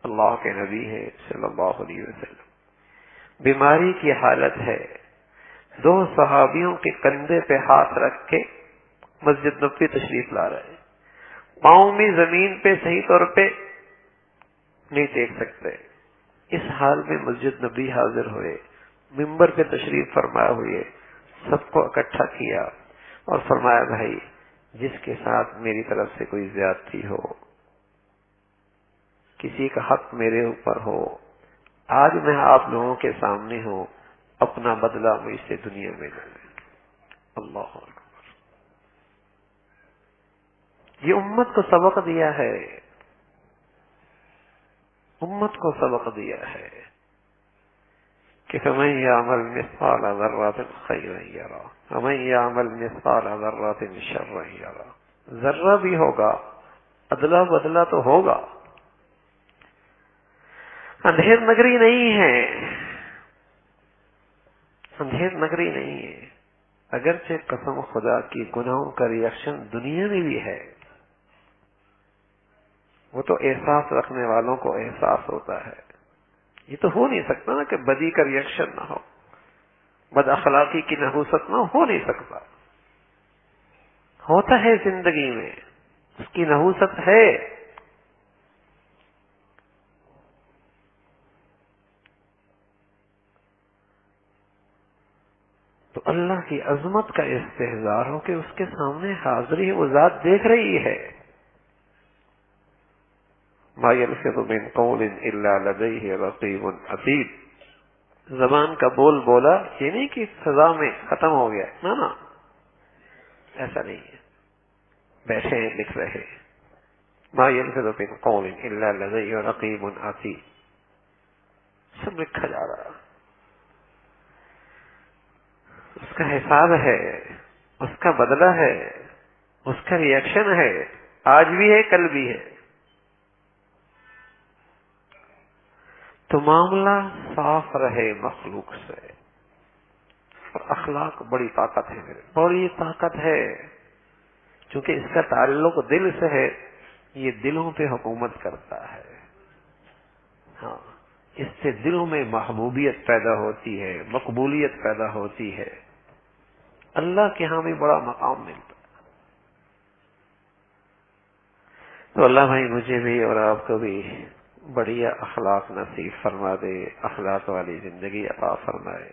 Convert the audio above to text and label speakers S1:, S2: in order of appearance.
S1: اللہ کے نبی ہیں صلی اللہ علیہ وسلم. بیماری کی حالت ہے، دو صحابیوں کے کندھے پہ ہاتھ رکھ کے مسجد نبوی تشریف لا رہے ہیں. پاؤں بھی زمین پہ صحیح طور پہ نہیں ٹیک سکتے. اس حال میں مسجد نبوی حاضر ہوئے، ممبر پہ تشریف فرمایا ہوئے، سب کو اکٹھا کیا اور فرمایا بھائی جس کے ساتھ میری طرف سے کوئی زیادتی ہو، کسی کا حق میرے اوپر ہو، آج میں آپ لوگوں کے سامنے ہوں، اپنا بدلہ مجھ سے دنیا میں لے لیں. اللہ اکبر. یہ امت کو سبق دیا ہے، امت کو سبق دیا ہے کہ فَمَن يَعْمَلْ مِثْقَالَ ذَرَّةٍ خَيْرًا يَرَهُ وَمَن يَعْمَلْ مِثْقَالَ ذَرَّةٍ شَرًّا يَرَهُ. ذرہ بھی ہوگا، ادلا بدلا تو ہوگا. اندھیر نگری نہیں ہے، اندھیر نگری نہیں ہے. اگرچہ قسم خدا کی گناہوں کا ریئیکشن دنیا میں بھی ہے، وہ تو احساس رکھنے والوں کو احساس ہوتا ہے. یہ تو ہو نہیں سکتا نا کہ بدی کا ریئیکشن نہ ہو، بد اخلاقی کی نحوست نہ ہو نہیں سکتا. ہوتا ہے زندگی میں، اس کی نحوست ہے. تو اللہ کی عظمت کا استحضار ہو کہ اس کے سامنے حاضری ہے، وہ ذات دیکھ رہی ہے. ما یلفظ من قول الا لدیہ رقیب عتید. زبان کا بول بولا یہ نہیں کہ فضا میں ختم ہو گیا، نا ایسا نہیں ہے. بیٹھے ہیں لکھ رہے. ما یلفظ من قول الا لدیہ رقیب عتید. سب لکھا جا رہا. اس کا حساب ہے، اس کا بدلہ ہے، اس کا ریئیکشن ہے، آج بھی ہے کل بھی ہے. تو معاملہ صاف رہے مخلوق سے. اور اخلاق بڑی طاقت ہے میرے، بڑی طاقت ہے، چونکہ اس کا تعلق دل سے ہے. یہ دلوں پہ حکومت کرتا ہے. ہاں، اس سے دلوں میں محبوبیت پیدا ہوتی ہے، مقبولیت پیدا ہوتی ہے، اللہ کے ہاں بھی بڑا مقام ملتا ہے. تو اللہ بھائی مجھے بھی اور آپ کو بھی بڑھیا اخلاق نصیب فرما دے، اخلاق والی زندگی عطا فرمائے.